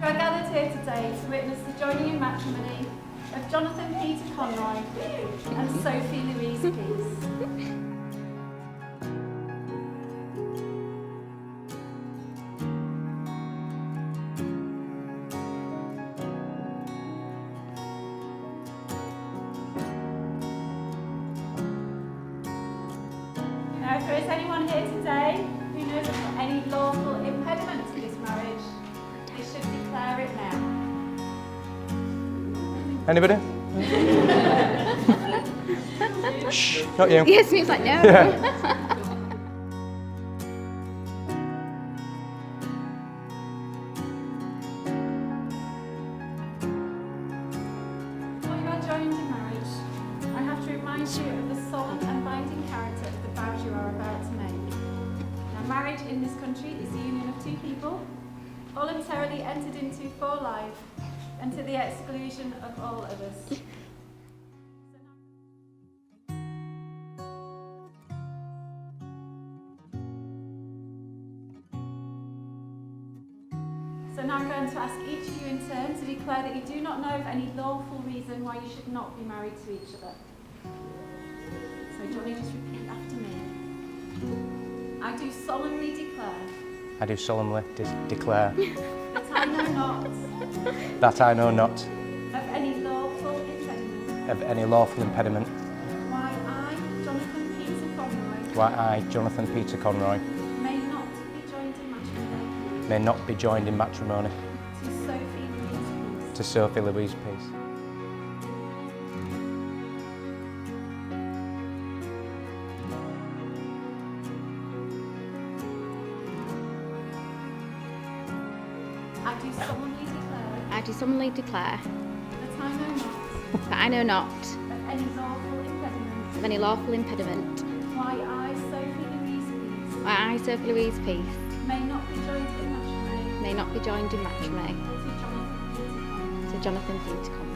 are gathered here today to witness the joining in matrimony of Jonathan Peter Conroy and Sophie Louise Peace. Now, if there is anyone here today who knows of any lawful impediment to this marriage, they should declare it now. Anybody? Shh, not you. Yes, means like no. Yeah. Before you are joined in marriage, I have to remind you of the solemn and binding character of the vows you are about to make. Now, marriage in this country is the union of two people, voluntarily entered into for life, and to the exclusion of all others. So now I'm going to ask each of you in turn to declare that you do not know of any lawful reason why you should not be married to each other. So Jonny, just repeat after me. I do solemnly declare. I do solemnly declare That I know not. that I know not Of any lawful impediment. of any lawful impediment Why I, Jonathan Peter Conroy. why I, Jonathan Peter Conroy, May not be joined in matrimony. may not be joined in matrimony To Sophie Louise Peace. to Sophie Louise Peace. I do solemnly declare. That That I know not. I know not Of any lawful impediment. of any lawful impediment. Why I, Sophie Louise Peace. Why I, Sophie Louise Peace, May not be joined in matrimony. may not be joined in matrimony To Jonathan Peter Conroy. to Jonathan Peter Conroy.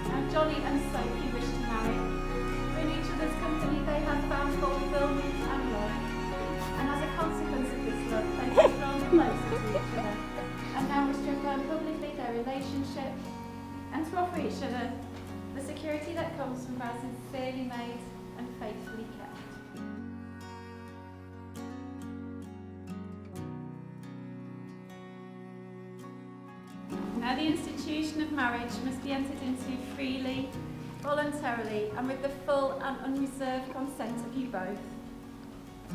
Now Jonny and Sophie wish to marry. In each other's company they have found fulfillment and love. And as a consequence of this love, they have grown closer to each other. And now wish to affirm publicly their relationship and to offer each other the security that comes from vows sincerely made and faithfully kept. Now the institution of marriage must be entered into freely, voluntarily, and with the full and unreserved consent of you both.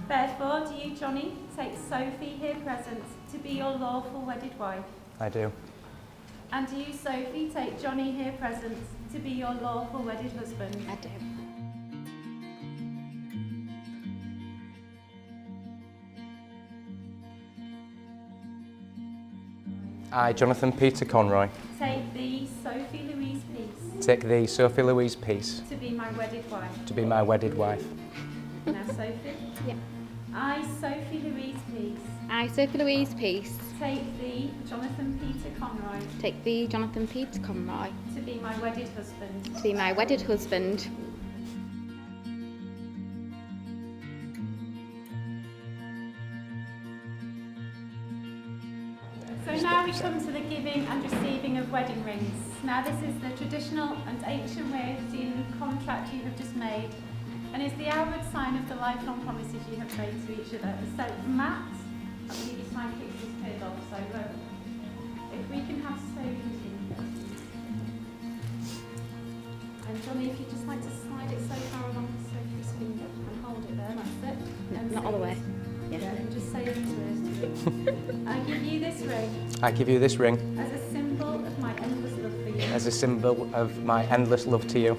Therefore, do you, Jonny, take Sophie here present to be your lawful wedded wife? I do. And do you, Sophie, take Jonny here present to be your lawful wedded husband? I do. I, Jonathan Peter Conroy, Take thee, Sophie Louise Peace, take thee, Sophie Louise Peace, to be my wedded wife. to be my wedded wife. Now, Sophie. Yeah. I, Sophie Louise Peace, I, Sophie Louise Peace, take thee, Jonathan Peter Conroy, take thee, Jonathan Peter Conroy, to be my wedded husband. to be my wedded husband. So now we come to the giving and receiving of wedding rings. Now this is the traditional and ancient way of sealing the contract you have just made, and is the outward sign of the lifelong promises you have made to each other. So Matt, I believe you signed pictures cleared off, so if we can have Sophie's ring. And Jonny, if you'd just like to slide it so far along Sophie's finger and hold it there, that's it. No, And not all the way. Yeah, and just say these words to me. I give you this ring I give you this ring as a symbol of my endless love for you. as a symbol of my endless love to you.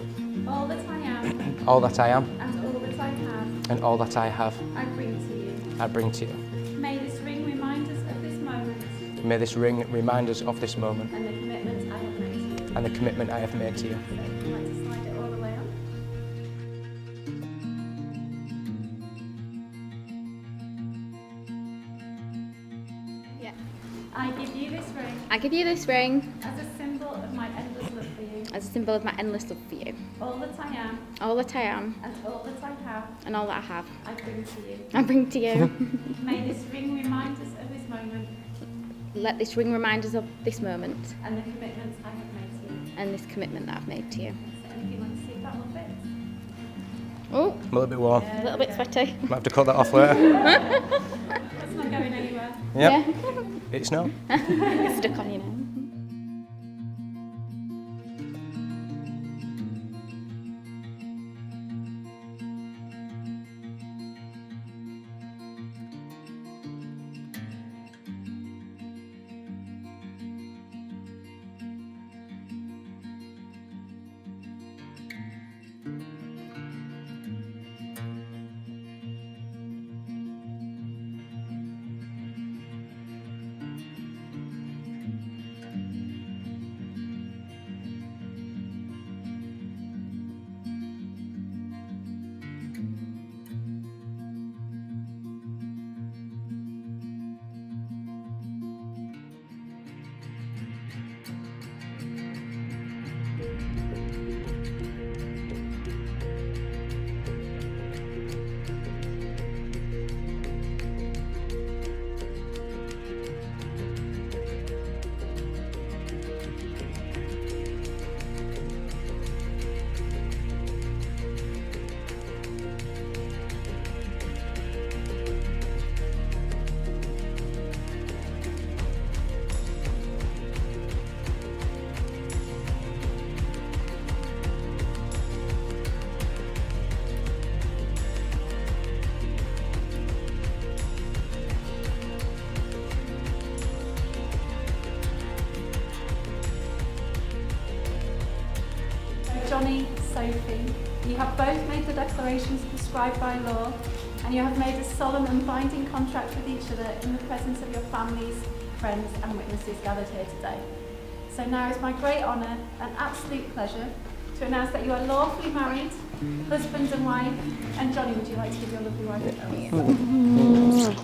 All that I am All that I am and all that I have, and all that I have, I bring to you. I bring to you. May this ring remind us of this moment May this ring remind us of this moment and the commitment I have made to you. and the commitment I have made to you. So if you'd like to slide it all the way up. Yeah. I give you this ring I give you this ring as a symbol of my endless love for you. as a symbol of my endless love for you. All that I am All that I am and all that I have, and all that I have, I bring to you. I bring to you. May this ring remind us of this moment Let this ring remind us of this moment and the commitments I have made to you. and this commitment that I've made to you. So if you want to see if that will fit. Oh, I'm a little bit warm. a little bit sweaty. Might have to cut that off later. It's not going anywhere. Yep. It's no. It's stuck on you now. Jonny, Sophie, you have both made the declarations prescribed by law, and you have made a solemn and binding contract with each other in the presence of your families, friends and witnesses gathered here today. So now it's my great honour and absolute pleasure to announce that you are lawfully married, husband and wife. And Jonny, would you like to give your lovely wife a kiss?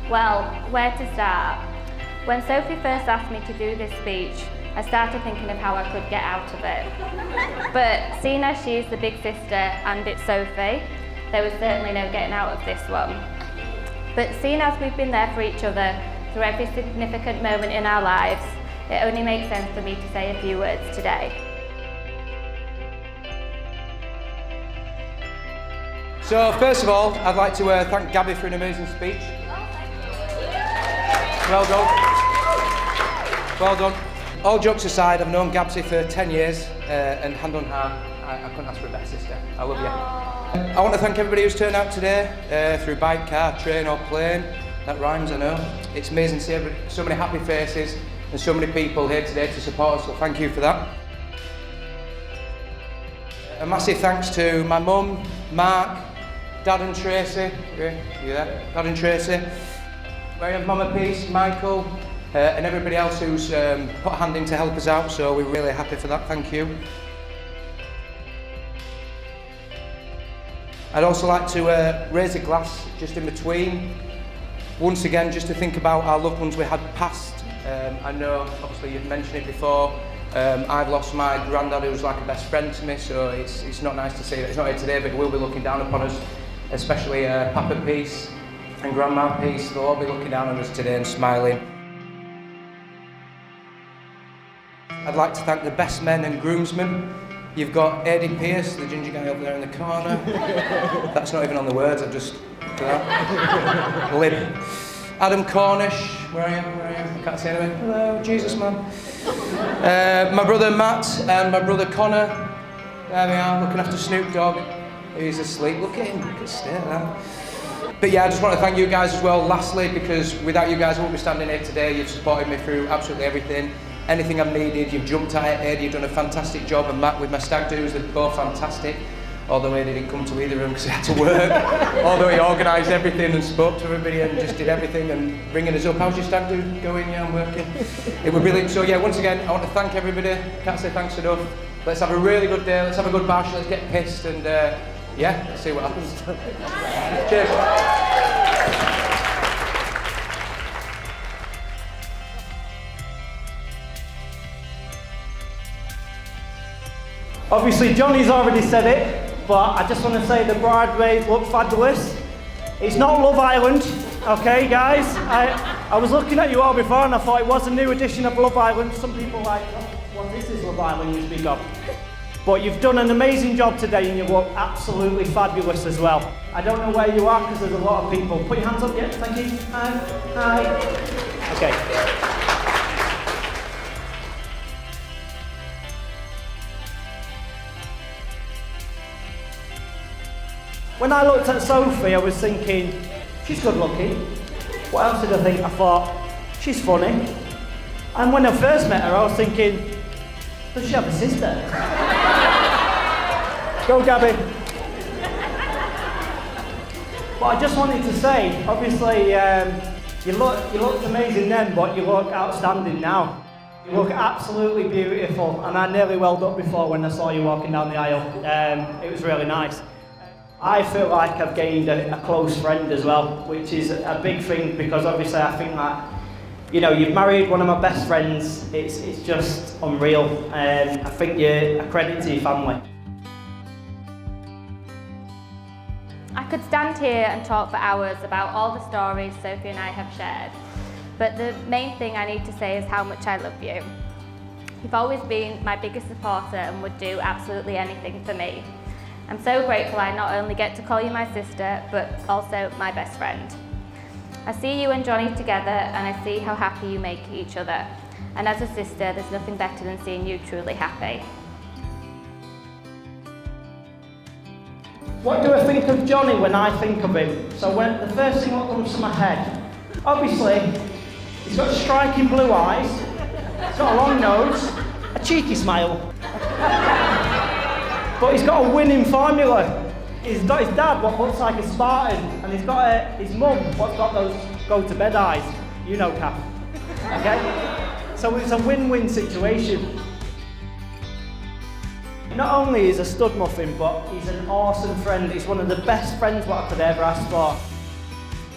Well, where to start? When Sophie first asked me to do this speech, I started thinking of how I could get out of it. But seeing as she is the big sister and it's Sophie, there was certainly no getting out of this one. But seeing as we've been there for each other through every significant moment in our lives, it only makes sense for me to say a few words today. So first of all, I'd like to thank Gabby for an amazing speech. Well done. Well done. All jokes aside, I've known Gabsy for 10 years, and hand on heart, I couldn't ask for a better sister. I love you. I want to thank everybody who's turned out today, through bike, car, train or plane. That rhymes, I know. It's amazing to see so many happy faces and so many people here today to support us, so thank you for that. A massive thanks to my mum, Mark, Dad and Tracy. You there? Dad and Tracy. We have Mama Peace, Michael, and everybody else who's put a hand in to help us out, so we're really happy for that, thank you. I'd also like to raise a glass just in between, once again just to think about our loved ones we had passed. I know, obviously you've mentioned it before, I've lost my granddad who was like a best friend to me, so it's not nice to see that he's not here today, but he will be looking down upon us, especially Papa Peace and Grandma Peace. They'll all be looking down on us today and smiling. I'd like to thank the best men and groomsmen. You've got Eddie Pierce, the ginger guy over there in the corner. That's not even on the words, I've just done that. Lib. Adam Cornish, where are you? Can't see anyone. Hello, Jesus man. My brother Matt and my brother Connor. There we are, looking after Snoop Dogg. He's asleep. Look at him. Look at stare now. But yeah, I just want to thank you guys as well. Lastly, because without you guys, I wouldn't be standing here today. You've supported me through absolutely everything. Anything I've needed, you've jumped at it. You've done a fantastic job. And Matt with my stag do's, they're both fantastic. Although he didn't come to either of them because he had to work. Although he organised everything and spoke to everybody and just did everything and bringing us up. How's your stag do going? Yeah, I'm working. It was brilliant. So yeah, once again, I want to thank everybody. Can't say thanks enough. Let's have a really good day. Let's have a good bash. Let's get pissed and yeah, let's see what happens. Cheers. Obviously, Jonny's already said it, but I just want to say the bridesmaids look fabulous. It's not Love Island, okay, guys? I was looking at you all before and I thought it was a new edition of Love Island. Some people like, well, this is Love Island you speak of. But you've done an amazing job today and you look absolutely fabulous as well. I don't know where you are because there's a lot of people. Put your hands up, yeah, thank you. Hi. Okay. When I looked at Sophie, I was thinking, she's good looking. What else did I think? I thought, she's funny. And when I first met her, I was thinking, does she have a sister? Go, Gabby. But I just wanted to say, obviously, you looked amazing then, but you look outstanding now. You look absolutely beautiful, and I nearly welled up before when I saw you walking down the aisle. It was really nice. I feel like I've gained a close friend as well, which is a big thing because obviously I think that, you know, you've married one of my best friends. It's just unreal. I think you're a credit to your family. I could stand here and talk for hours about all the stories Sophie and I have shared, but the main thing I need to say is how much I love you. You've always been my biggest supporter and would do absolutely anything for me. I'm so grateful I not only get to call you my sister, but also my best friend. I see you and Jonny together and I see how happy you make each other. And as a sister, there's nothing better than seeing you truly happy. What do I think of Jonny when I think of him? So the first thing that comes to my head, obviously, he's got striking blue eyes, he's got a long nose, a cheeky smile. But he's got a winning formula. He's got his dad, what looks like a Spartan, and he's got his mum, what's got those go-to-bed eyes. You know, Kath. Okay? So it's a win-win situation. Not only is he a stud muffin, but he's an awesome friend. He's one of the best friends what I could ever ask for.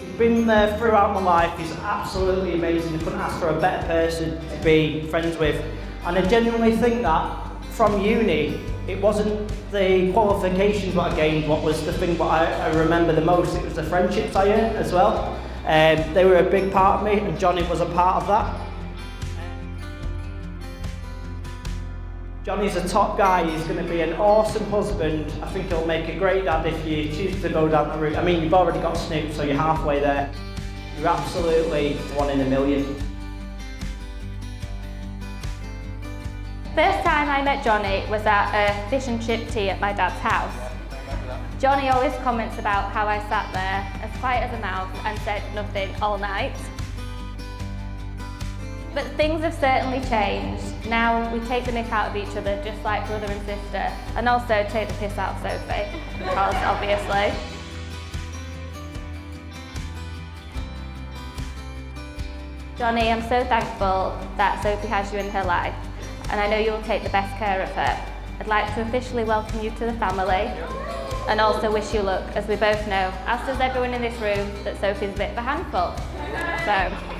He's been there throughout my life. He's absolutely amazing. I couldn't ask for a better person to be friends with. And I genuinely think that from uni, it wasn't the qualifications what I gained, what was the thing what I remember the most. It was the friendships I earned as well. They were a big part of me, and Jonny was a part of that. Jonny's a top guy. He's going to be an awesome husband. I think he'll make a great dad if you choose to go down that route. I mean, you've already got Snoop, so you're halfway there. You're absolutely one in a million. First time I met Jonny was at a fish and chip tea at my dad's house. Jonny always comments about how I sat there as quiet as a mouse and said nothing all night. But things have certainly changed. Now we take the mick out of each other just like brother and sister, and also take the piss out of Sophie, because obviously. Jonny, I'm so thankful that Sophie has you in her life, and I know you will take the best care of her. I'd like to officially welcome you to the family, and also wish you luck, as we both know, as does everyone in this room, that Sophie's a bit of a handful. So.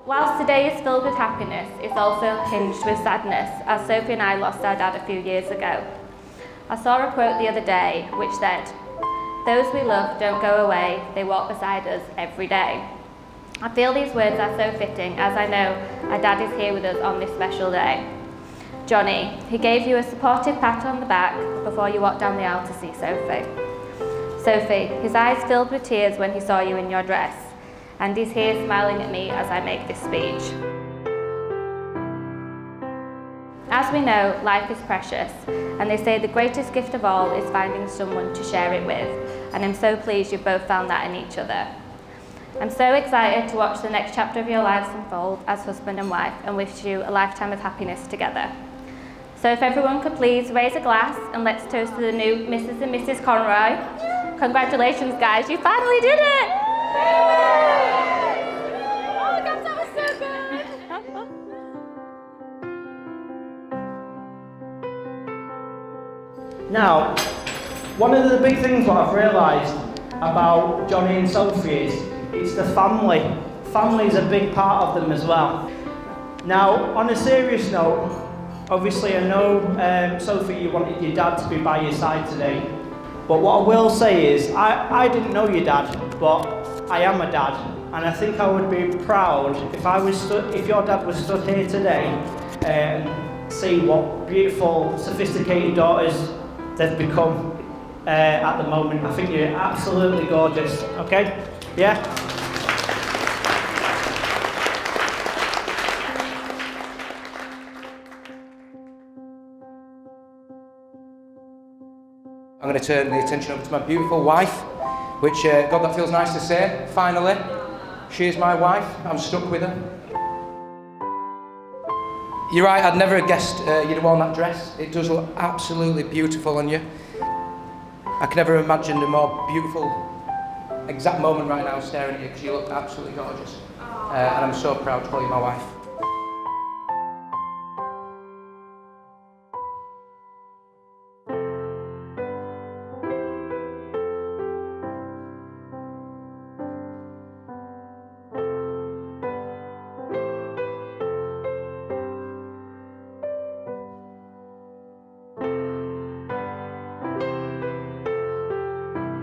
Whilst today is filled with happiness, it's also tinged with sadness, as Sophie and I lost our dad a few years ago. I saw a quote the other day which said, "Those we love don't go away, they walk beside us every day." I feel these words are so fitting, as I know our dad is here with us on this special day. Jonny, he gave you a supportive pat on the back before you walked down the aisle to see Sophie. Sophie, his eyes filled with tears when he saw you in your dress, and he's here smiling at me as I make this speech. As we know, life is precious, and they say the greatest gift of all is finding someone to share it with, and I'm so pleased you've both found that in each other. I'm so excited to watch the next chapter of your lives unfold as husband and wife, and wish you a lifetime of happiness together. So if everyone could please raise a glass and let's toast to the new Mrs. and Mrs. Conroy. Congratulations guys, you finally did it! Oh God, that was so good! Now, one of the big things that I've realised about Jonny and Sophie is it's the family. Family is a big part of them as well. Now, on a serious note, obviously I know, Sophie, you wanted your dad to be by your side today. But what I will say is, I didn't know your dad, but I am a dad. And I think I would be proud if your dad was stood here today and see what beautiful, sophisticated daughters they've become at the moment. I think you're absolutely gorgeous, okay? Yeah? I'm going to turn the attention over to my beautiful wife, which, God, that feels nice to say, finally. She is my wife, I'm stuck with her. You're right, I'd never have guessed you'd have worn that dress. It does look absolutely beautiful on you. I could never have imagined a more beautiful, exact moment right now staring at you, because you look absolutely gorgeous. And I'm so proud to call you my wife.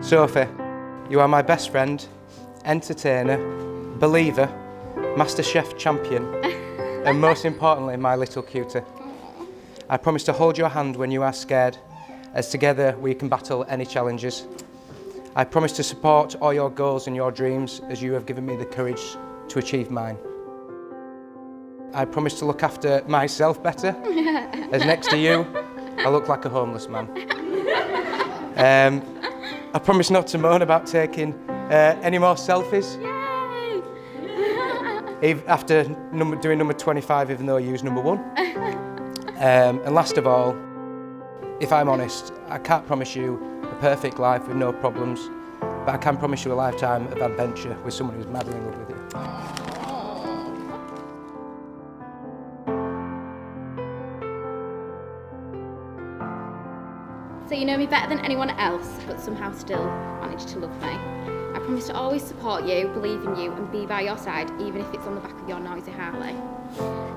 Sophie, you are my best friend, entertainer, believer, MasterChef champion, and most importantly, my little cutie. I promise to hold your hand when you are scared, as together we can battle any challenges. I promise to support all your goals and your dreams, as you have given me the courage to achieve mine. I promise to look after myself better, as next to you, I look like a homeless man. I promise not to moan about taking any more selfies. Yay! After doing number 25, even though I used number 1. And last of all, if I'm honest, I can't promise you a perfect life with no problems, but I can promise you a lifetime of adventure with someone who's madly in love with you. So you know me better than anyone else, but somehow still manage to love me. I promise to always support you, believe in you, and be by your side, even if it's on the back of your noisy Harley.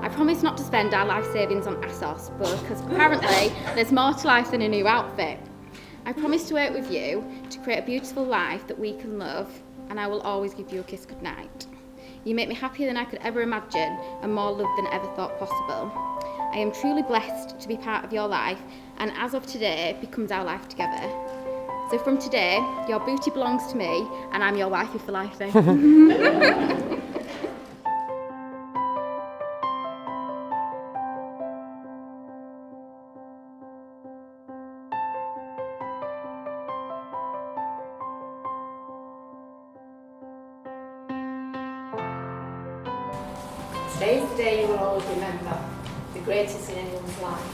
I promise not to spend our life savings on ASOS, because apparently there's more to life than a new outfit. I promise to work with you to create a beautiful life that we can love, and I will always give you a kiss goodnight. You make me happier than I could ever imagine, and more loved than ever thought possible. I am truly blessed to be part of your life, and as of today becomes our life together. So from today, your booty belongs to me, and I'm your wifey for life then. Today is the day you will always remember, the greatest in anyone's life.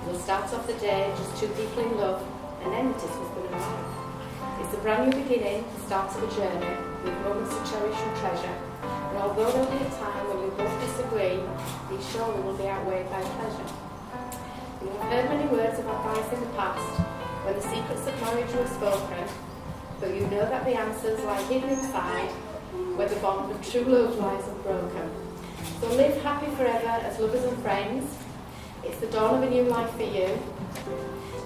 You will start off the day just two people in love, and end it as husband and wife. It's a brand new beginning, the start of a journey, with moments to cherish and treasure. And although there will be a time when you both disagree, be sure they will be outweighed by pleasure. You have heard many words of advice in the past, when the secrets of marriage were spoken, but you know that the answers lie hidden inside, where the bond of true love lies unbroken. So live happy forever as lovers and friends. It's the dawn of a new life for you.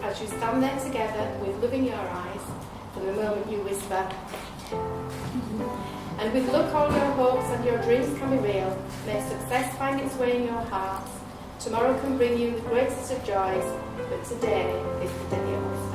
As you stand there together with love in your eyes, from the moment you whisper. And with luck all your hopes and your dreams can be real. May success find its way in your hearts. Tomorrow can bring you the greatest of joys, but today is the day yours.